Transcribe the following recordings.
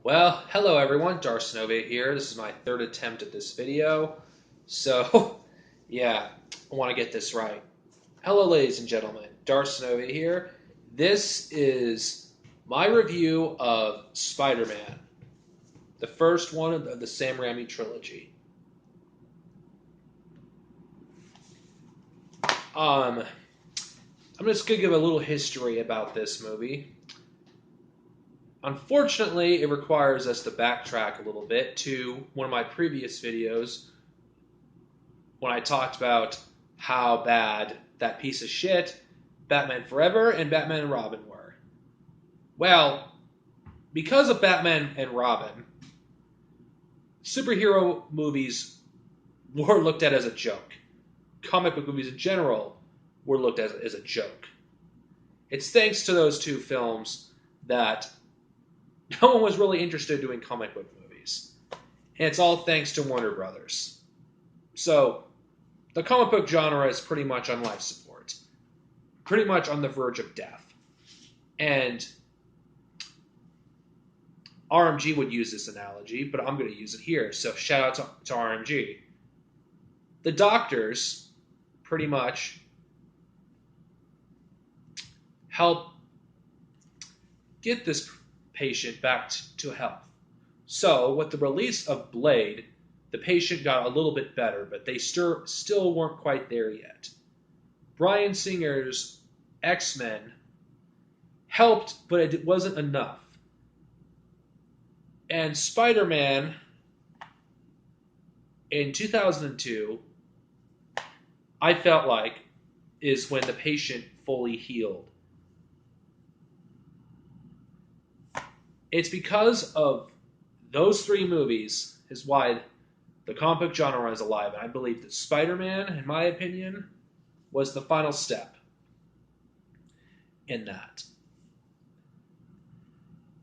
Well, hello everyone, Darcenova here. This is my third attempt at this video. So, yeah, I want to get this right. Hello ladies and gentlemen, Darcenova here. This is my review of Spider-Man, the first one of the Sam Raimi trilogy. I'm just going to give a little history about this movie. Unfortunately, it requires us to backtrack a little bit to one of my previous videos when I talked about how bad that piece of shit Batman Forever and Batman and Robin were. Well, because of Batman and Robin, superhero movies were looked at as a joke. Comic book movies in general were looked at as a joke. It's thanks to those two films that no one was really interested in doing comic book movies. And it's all thanks to Warner Brothers. So, the comic book genre is pretty much on life support. Pretty much on the verge of death. And RMG would use this analogy, but I'm going to use it here. So, shout out to RMG. The doctors pretty much help get this patient back to health. So, with the release of Blade, the patient got a little bit better, but they still weren't quite there yet. Bryan Singer's X-Men helped, but it wasn't enough. And Spider-Man in 2002, I felt like, is when the patient fully healed. It's because of those three movies is why the comic book genre is alive. And I believe that Spider-Man, in my opinion, was the final step in that.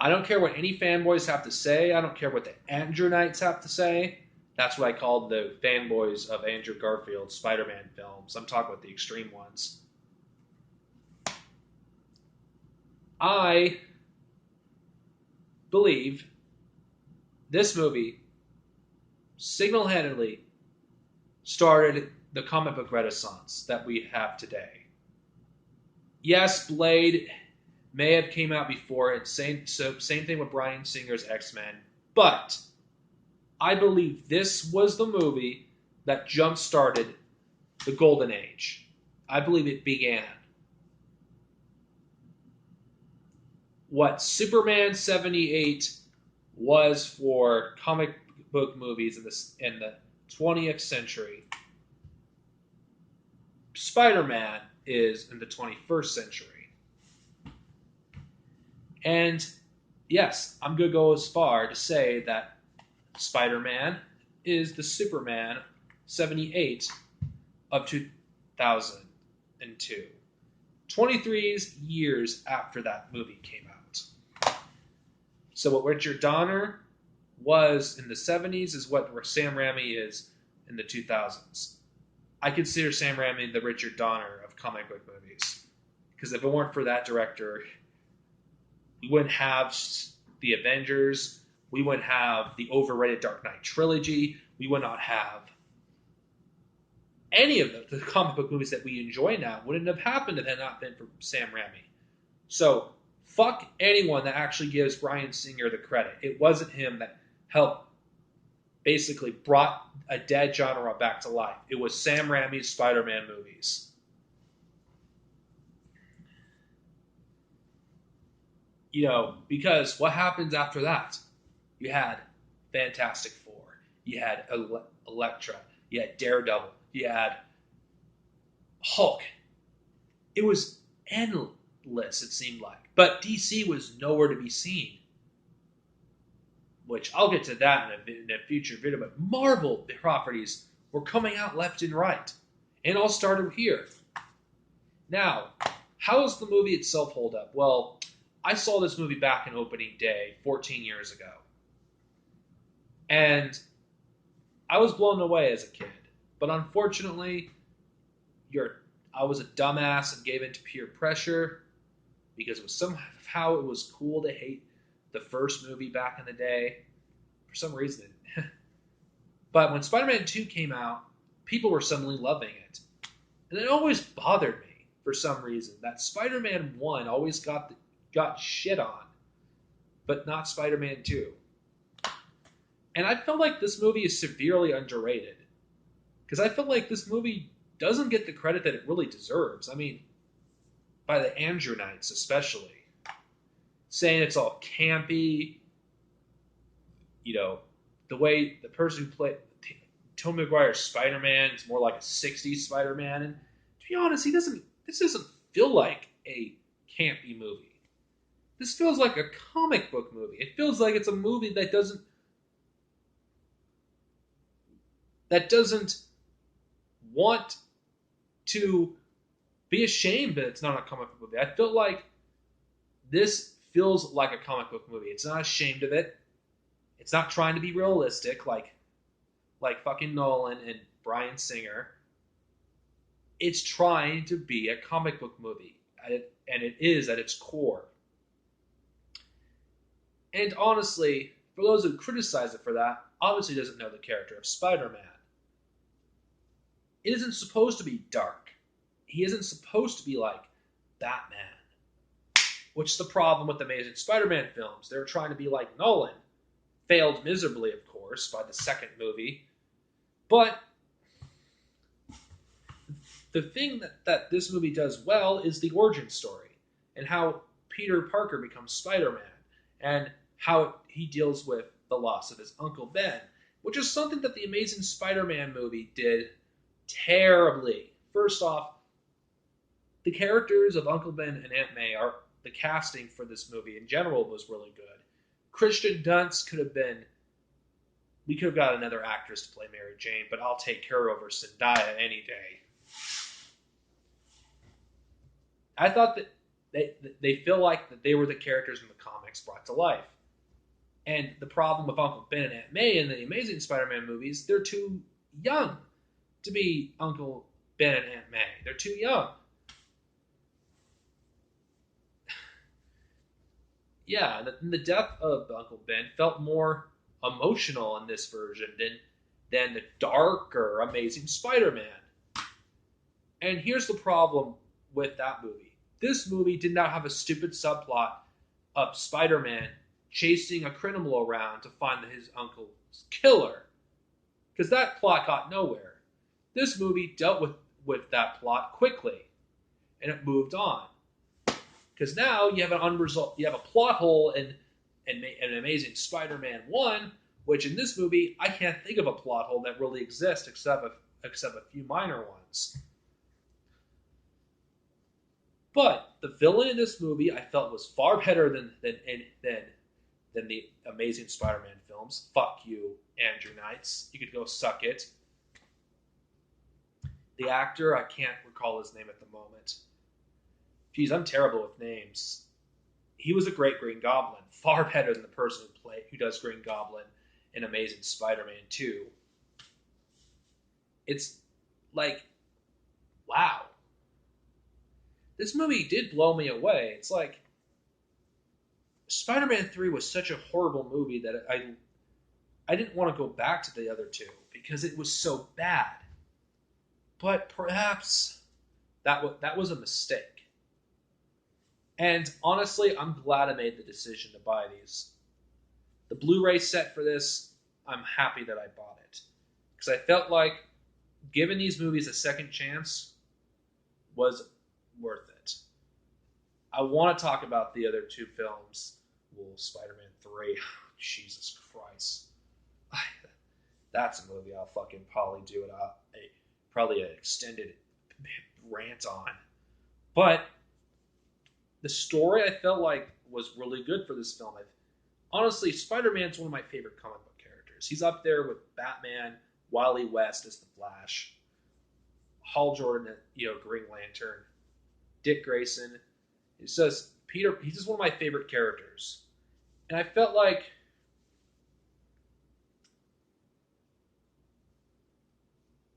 I don't care what any fanboys have to say. I don't care what the Andrewites have to say. That's what I called the fanboys of Andrew Garfield's Spider-Man films. I'm talking about the extreme ones. I believe this movie single-handedly started the comic book renaissance that we have today. Yes, Blade may have came out before it. Same thing with Bryan Singer's X-Men. But I believe this was the movie that jump-started the Golden Age. I believe it began. What Superman 78 was for comic book movies in the 20th century, Spider-Man is in the 21st century. And yes, I'm going to go as far to say that Spider-Man is the Superman 78 of 2002. 23 years after that movie came out. So what Richard Donner was in the 70s is what Sam Raimi is in the 2000s. I consider Sam Raimi the Richard Donner of comic book movies. Because if it weren't for that director, we wouldn't have the Avengers, we wouldn't have the overrated Dark Knight trilogy, we would not have any of the comic book movies that we enjoy now wouldn't have happened if it had not been for Sam Raimi. So, fuck anyone that actually gives Bryan Singer the credit. It wasn't him that helped, basically brought a dead genre back to life. It was Sam Raimi's Spider-Man movies. Because what happens after that? You had Fantastic Four. You had Elektra. You had Daredevil. You had Hulk. It was endless, it seemed like. But DC was nowhere to be seen. Which I'll get to that in a future video. But Marvel properties were coming out left and right. And it all started here. Now, how does the movie itself hold up? Well, I saw this movie back in opening day 14 years ago. And I was blown away as a kid. But unfortunately, I was a dumbass and gave in to peer pressure because somehow it was cool to hate the first movie back in the day for some reason. But when Spider-Man 2 came out, people were suddenly loving it. And it always bothered me for some reason that Spider-Man 1 always got shit on, but not Spider-Man 2. And I felt like this movie is severely underrated. Because I feel like this movie doesn't get the credit that it really deserves. I mean, by the Andrewites especially. Saying it's all campy. You know, the way the person who played Tobey Maguire's Spider-Man is more like a 60s Spider-Man. And to be honest, this doesn't feel like a campy movie. This feels like a comic book movie. It feels like it's a movie that doesn't want to be ashamed that it's not a comic book movie. I feel like this feels like a comic book movie. It's not ashamed of it. It's not trying to be realistic like fucking Nolan and Bryan Singer. It's trying to be a comic book movie, and it is at its core. And honestly, for those who criticize it for that, obviously doesn't know the character of Spider-Man. It isn't supposed to be dark. He isn't supposed to be like Batman. Which is the problem with the Amazing Spider-Man films. They were trying to be like Nolan. Failed miserably, of course, by the second movie. But the thing that this movie does well is the origin story. And how Peter Parker becomes Spider-Man. And how he deals with the loss of his Uncle Ben. Which is something that the Amazing Spider-Man movie did terribly. First off, the characters of Uncle Ben and Aunt May are... The casting for this movie in general was really good. Kristen Dunst could have been... We could have got another actress to play Mary Jane, but I'll take her over Zendaya any day. I thought that they feel like that they were the characters in the comics brought to life. And the problem with Uncle Ben and Aunt May in the Amazing Spider-Man movies, they're too young to be Uncle Ben and Aunt May. They're too young. Yeah, the death of Uncle Ben felt more emotional in this version than the darker Amazing Spider-Man. And here's the problem with that movie. This movie did not have a stupid subplot of Spider-Man chasing a criminal around to find his uncle's killer. Because that plot got nowhere. This movie dealt with that plot quickly. And it moved on. Because now you have a plot hole in Amazing Spider-Man 1, which in this movie, I can't think of a plot hole that really exists except a few minor ones. But the villain in this movie I felt was far better than the Amazing Spider-Man films. Fuck you, Andrewites. You could go suck it. The actor, I can't recall his name at the moment. Geez, I'm terrible with names. He was a great Green Goblin. Far better than the person who does Green Goblin in Amazing Spider-Man 2. It's like, wow. This movie did blow me away. It's like, Spider-Man 3 was such a horrible movie that I didn't want to go back to the other two because it was so bad. But perhaps that was a mistake. And honestly, I'm glad I made the decision to buy these. The Blu-ray set for this, I'm happy that I bought it. Because I felt like giving these movies a second chance was worth it. I want to talk about the other two films. Well, Spider-Man 3. Jesus Christ. That's a movie I'll fucking probably do probably an extended rant on. But the story I felt like was really good for this film. Honestly, Spider-Man's one of my favorite comic book characters. He's up there with Batman, Wily West as the Flash, Hal Jordan as Green Lantern, Dick Grayson. It's just Peter. He's just one of my favorite characters, and I felt like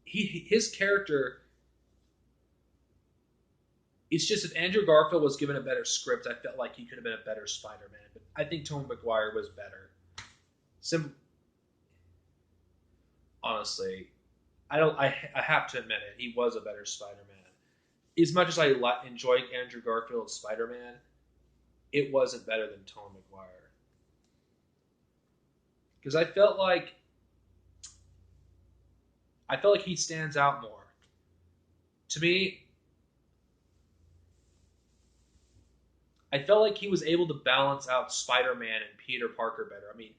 his character. It's just if Andrew Garfield was given a better script, I felt like he could have been a better Spider-Man. But I think Tobey Maguire was better. Honestly, I don't. I have to admit it. He was a better Spider-Man. As much as I enjoyed Andrew Garfield's Spider-Man, it wasn't better than Tobey Maguire because I felt like he stands out more. To me, I felt like he was able to balance out Spider-Man and Peter Parker better. I mean,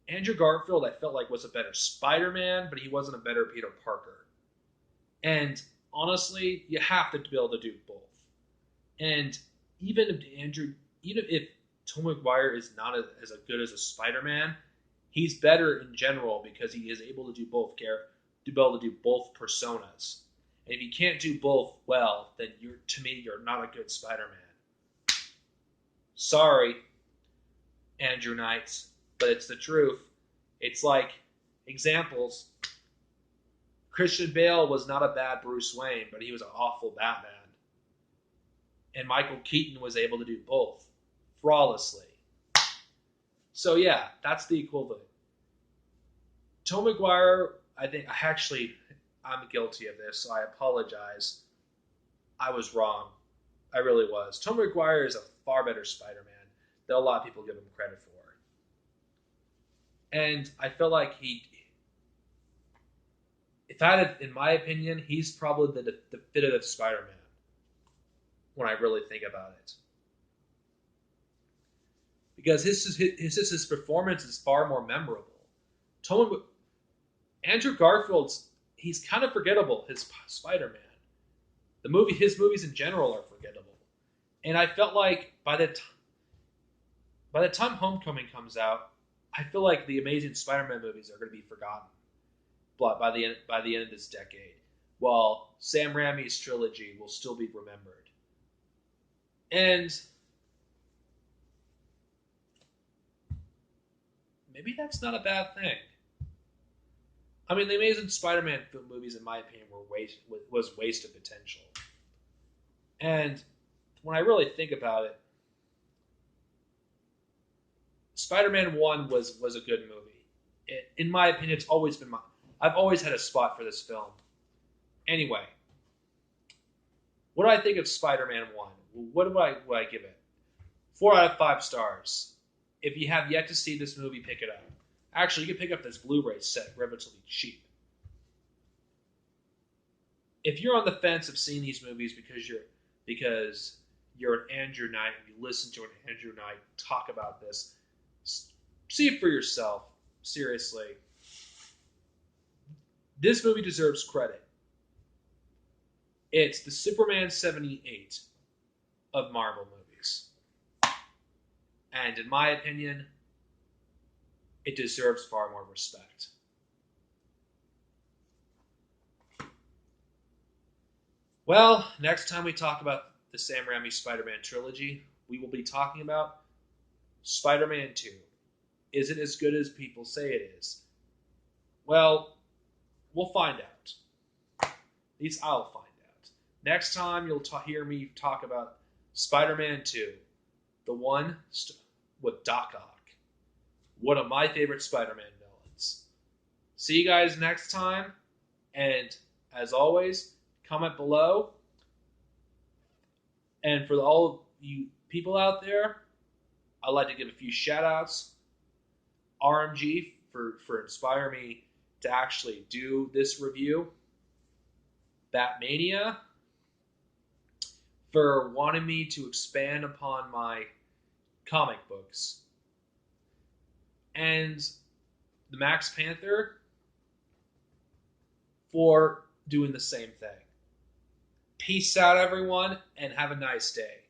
Andrew Garfield, I felt like was a better Spider-Man, but he wasn't a better Peter Parker. And honestly, you have to be able to do both. And even if even if Tom McGuire is not as good as a Spider-Man, he's better in general because he is able to do both to be able to do both personas. And if you can't do both well, then you're not a good Spider-Man. Sorry, Andrew Knight, but it's the truth. It's like examples. Christian Bale was not a bad Bruce Wayne, but he was an awful Batman. And Michael Keaton was able to do both flawlessly. So yeah, that's the equivalent. Tom McGuire, I think I'm guilty of this, so I apologize. I was wrong. I really was. Tom McGuire is a far better Spider-Man than a lot of people give him credit for. And I feel like in my opinion, he's probably the definitive Spider-Man when I really think about it. Because his performance is far more memorable. Andrew Garfield's, he's kind of forgettable, his Spider-Man. His movies in general are forgettable. And I felt like by the time Homecoming comes out, I feel like the Amazing Spider-Man movies are going to be forgotten by the end of this decade, while Sam Raimi's trilogy will still be remembered. And maybe that's not a bad thing. I mean, the Amazing Spider-Man movies, in my opinion, was wasted potential. And when I really think about it, Spider-Man 1 was a good movie. In my opinion, I've always had a spot for this film. Anyway, what do I think of Spider-Man 1? What do I give it? 4 out of 5 stars. If you have yet to see this movie, pick it up. Actually, you can pick up this Blu-ray set relatively cheap. If you're on the fence of seeing these movies because you're an Andrew Knight and you listen to an Andrew Knight talk about this, see it for yourself. Seriously. This movie deserves credit. It's the Superman 78 of Marvel movies. And in my opinion, it deserves far more respect. Well, next time we talk about the Sam Raimi Spider-Man trilogy, we will be talking about Spider-Man 2. Is it as good as people say it is? Well, we'll find out. At least I'll find out. Next time you'll hear me talk about Spider-Man 2, the one with Doc Ock, one of my favorite Spider-Man villains. See you guys next time, and as always, comment below. And for all of you people out there, I'd like to give a few shout-outs. RMG for inspiring me to actually do this review. Batmania for wanting me to expand upon my comic books. And the Max Panther for doing the same thing. Peace out, everyone, and have a nice day.